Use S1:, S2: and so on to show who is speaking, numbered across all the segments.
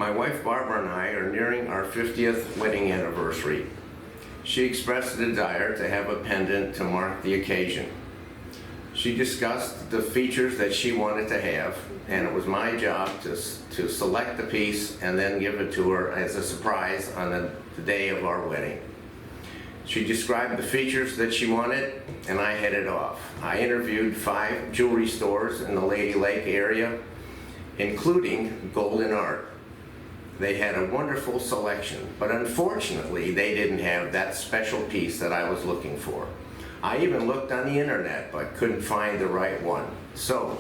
S1: My wife Barbara and I are nearing our 50th wedding anniversary. She expressed a desire to have a pendant to mark the occasion. She discussed the features that she wanted to have, and it was my job to select the piece and then give it to her as a surprise on the day of our wedding. She described the features that she wanted, and I headed off. I interviewed 5 jewelry stores in the Lady Lake area, including Golden Art. They had a wonderful selection, but unfortunately they didn't have that special piece that I was looking for. I even looked on the internet but couldn't find the right one. So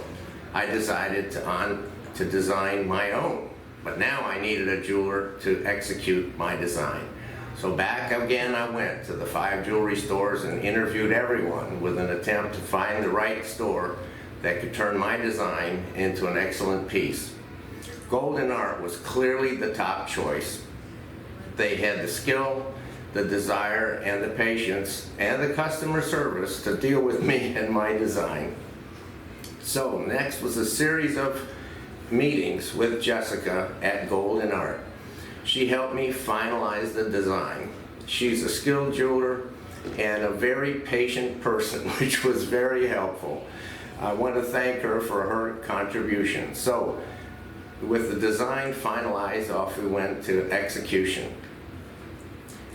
S1: I decided to design my own, but now I needed a jeweler to execute my design. So back again I went to the 5 jewelry stores and interviewed everyone with an attempt to find the right store that could turn my design into an excellent piece. Golden Art was clearly the top choice. They had the skill, the desire, and the patience, and the customer service to deal with me and my design. So next was a series of meetings with Jessica at Golden Art. She helped me finalize the design. She's a skilled jeweler and a very patient person, which was very helpful. I want to thank her for her contribution. So, with the design finalized, off we went to execution.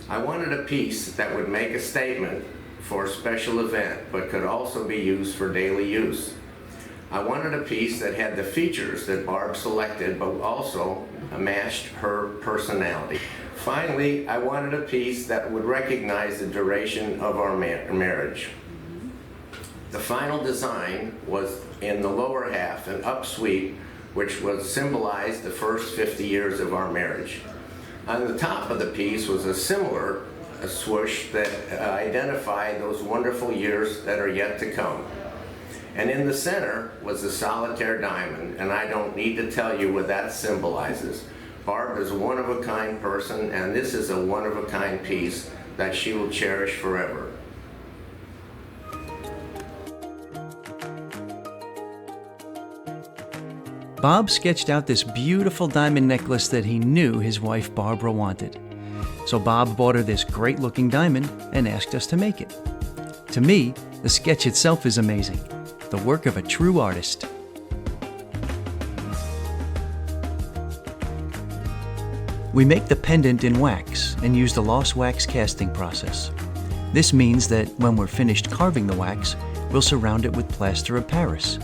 S1: I wanted a piece that would make a statement for a special event, but could also be used for daily use. I wanted a piece that had the features that Barb selected, but also matched her personality. Finally, I wanted a piece that would recognize the duration of our marriage. The final design was in the lower half, an upsweep, which was symbolized the first 50 years of our marriage. On the top of the piece was a similar swoosh that identified those wonderful years that are yet to come. And in the center was a solitaire diamond, and I don't need to tell you what that symbolizes. Barb is a one-of-a-kind person, and this is a one-of-a-kind piece that she will cherish forever.
S2: Bob sketched out this beautiful diamond necklace that he knew his wife Barbara wanted. So Bob bought her this great-looking diamond and asked us to make it. To me, the sketch itself is amazing, the work of a true artist. We make the pendant in wax and use the lost wax casting process. This means that when we're finished carving the wax, we'll surround it with plaster of Paris.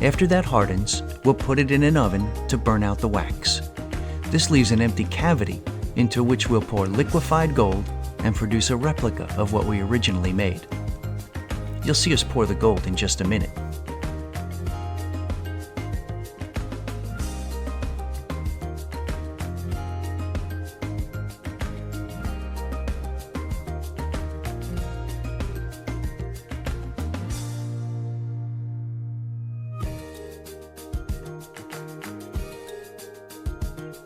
S2: After that hardens, we'll put it in an oven to burn out the wax. This leaves an empty cavity into which we'll pour liquefied gold and produce a replica of what we originally made. You'll see us pour the gold in just a minute.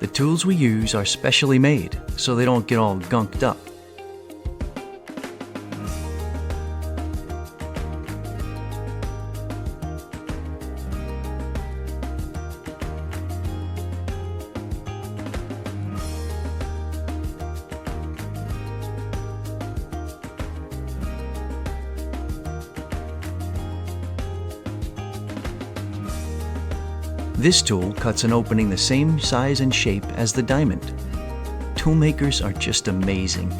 S2: The tools we use are specially made so they don't get all gunked up. This tool cuts an opening the same size and shape as the diamond. Toolmakers are just amazing.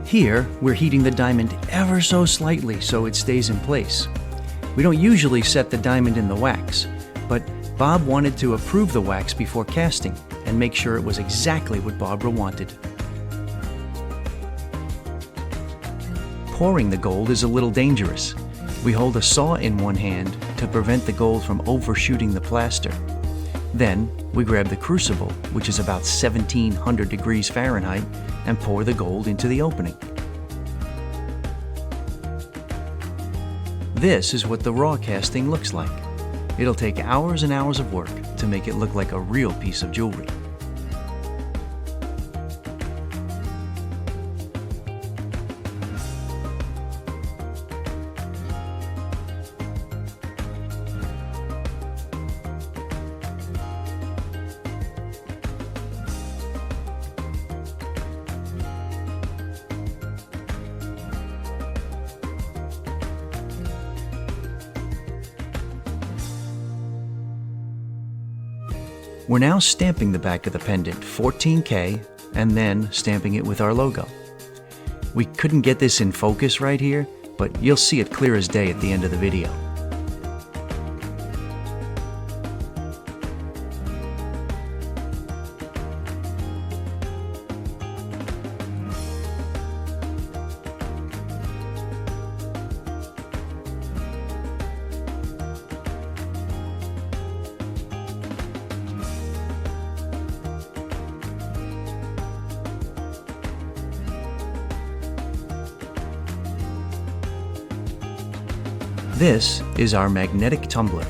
S2: Here, we're heating the diamond ever so slightly so it stays in place. We don't usually set the diamond in the wax, but Bob wanted to approve the wax before casting and make sure it was exactly what Barbara wanted. Pouring the gold is a little dangerous. We hold a saw in one hand to prevent the gold from overshooting the plaster. Then, we grab the crucible, which is about 1700 degrees Fahrenheit, and pour the gold into the opening. This is what the raw casting looks like. It'll take hours and hours of work to make it look like a real piece of jewelry. We're now stamping the back of the pendant 14K and then stamping it with our logo. We couldn't get this in focus right here, but you'll see it clear as day at the end of the video. This is our magnetic tumbler.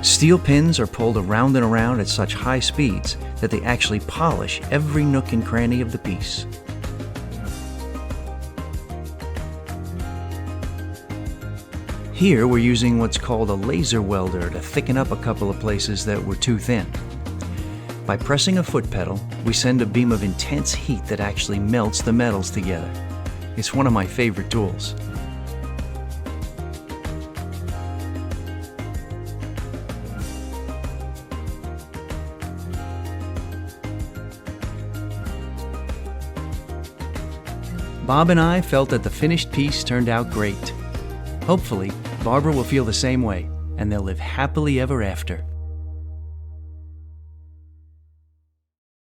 S2: Steel pins are pulled around and around at such high speeds that they actually polish every nook and cranny of the piece. Here we're using what's called a laser welder to thicken up a couple of places that were too thin. By pressing a foot pedal, we send a beam of intense heat that actually melts the metals together. It's one of my favorite tools. Bob and I felt that the finished piece turned out great. Hopefully, Barbara will feel the same way, and they'll live happily ever after.